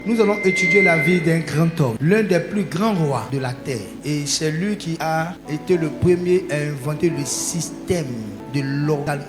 Nous allons étudier la vie d'un grand homme, l'un des plus grands rois de la terre. Et c'est lui qui a été le premier à inventer le système de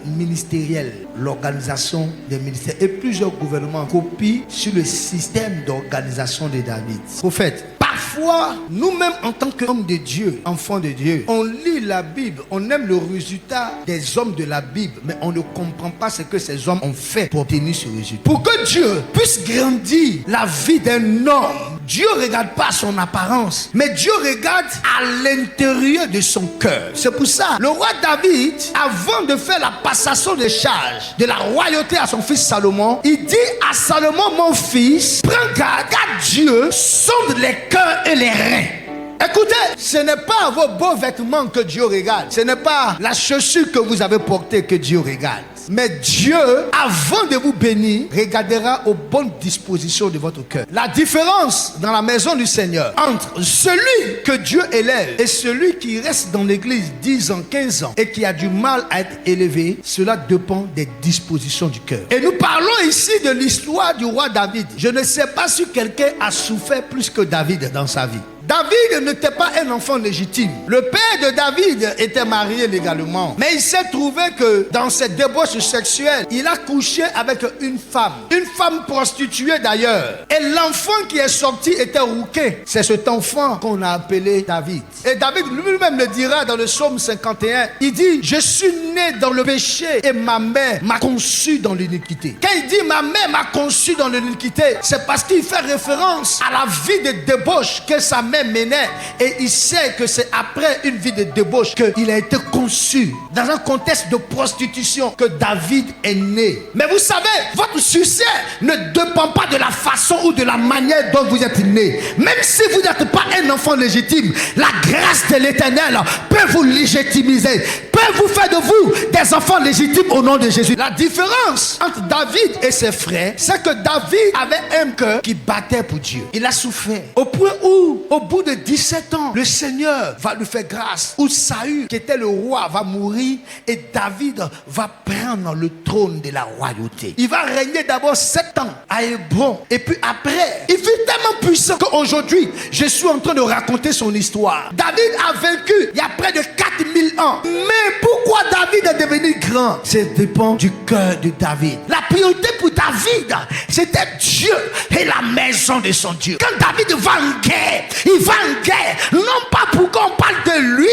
ministériel, l'organisation des ministères. Et plusieurs gouvernements copient sur le système d'organisation de David. Prophète. Parfois, nous-mêmes en tant qu'hommes de Dieu, enfants de Dieu, on lit la Bible, on aime le résultat des hommes de la Bible, mais on ne comprend pas ce que ces hommes ont fait pour obtenir ce résultat. Pour que Dieu puisse grandir la vie d'un homme, Dieu ne regarde pas son apparence, mais Dieu regarde à l'intérieur de son cœur. C'est pour ça, le roi David, avant de faire la passation des charges de la royauté à son fils Salomon, il dit à Salomon, mon fils, prends garde, car Dieu sonde les cœurs et les reins. Écoutez, ce n'est pas vos beaux vêtements que Dieu regarde. Ce n'est pas la chaussure que vous avez portée que Dieu regarde. Mais Dieu, avant de vous bénir, regardera aux bonnes dispositions de votre cœur. La différence dans la maison du Seigneur entre celui que Dieu élève et celui qui reste dans l'église 10 ans, 15 ans et qui a du mal à être élevé, cela dépend des dispositions du cœur. Et nous parlons ici de l'histoire du roi David. Je ne sais pas si quelqu'un a souffert plus que David dans sa vie. David n'était pas un enfant légitime. Le père de David était marié légalement. Mais il s'est trouvé que dans cette débauche sexuelle, il a couché avec une femme prostituée d'ailleurs. Et l'enfant qui est sorti était rouquin. C'est cet enfant qu'on a appelé David. Et David lui-même le dira dans le psaume 51. Il dit, je suis né dans le péché et ma mère m'a conçu dans l'iniquité. Quand il dit ma mère m'a conçu dans l'iniquité, c'est parce qu'il fait référence à la vie de débauche que sa mère menait, et il sait que c'est après une vie de débauche qu'il a été conçu dans un contexte de prostitution que David est né. Mais vous savez, votre succès ne dépend pas de la façon ou de la manière dont vous êtes né. Même si vous n'êtes pas un enfant légitime, la grâce de l'Éternel peut vous légitimiser, peut vous faire de vous des enfants légitimes au nom de Jésus. La différence entre David et ses frères, c'est que David avait un cœur qui battait pour Dieu. Il a souffert au point où, au bout de 17 ans, le Seigneur va lui faire grâce, où Saül, qui était le roi, va mourir et David va prendre le trône de la royauté. Il va régner d'abord 7 ans à Hébron, et puis après, il fut tellement puissant qu'aujourd'hui, je suis en train de raconter son histoire. David a vaincu il y a près de 4000 ans. Mais pourquoi David est devenu grand? Ça dépend du cœur de David. La priorité pour David, c'était Dieu et la maison de son Dieu. Quand David va en guerre, il va en guerre, non pas pour qu'on parle de lui,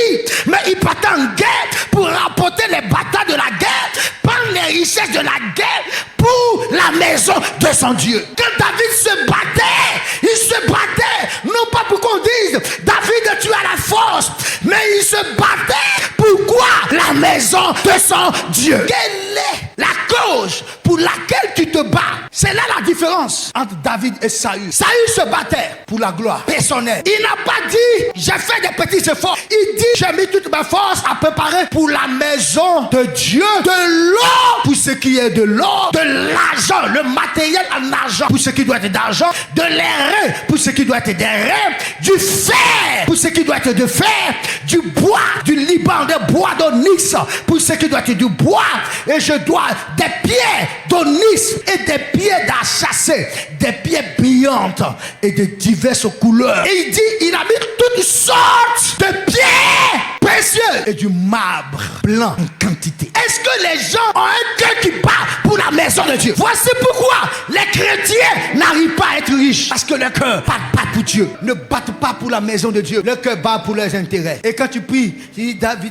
mais il partait en guerre pour rapporter les batailles de la guerre, prendre les richesses de la guerre pour la maison de son Dieu. Quand David se battait, il se battait, non pas pour qu'on dise David tu as la force, mais il se battait pourquoi la maison de son Dieu. Quelle est la cause pour laquelle tu te bats? C'est là la différence entre David et Saül. Saül se battait pour la gloire personnelle. Il n'a pas dit j'ai fait des petits efforts. Il dit j'ai mis toute ma force à préparer pour la maison de Dieu, de l'or pour ce qui est de l'or, de l'argent, le matériel en argent pour ce qui doit être d'argent, de l'airain pour ce qui doit être des reins, du fer pour ce qui doit être de fer, du bois du Liban, des bois d'onyx pour ce qui doit être du bois, et je dois des pierres d'onyx et des pierres d'achasser, des pierres brillantes et de diverses couleurs. Et il dit il a mis toutes sortes de pierres précieuses et du marbre blanc en quantité. Est-ce que les gens ont un cœur qui bat pour la maison de Dieu? Voici pourquoi les chrétiens n'arrivent pas à être riches, parce que le cœur bat pour Dieu, ne battent pas pour la maison de Dieu, le cœur bat pour leurs intérêts. Et quand tu pries, tu dis David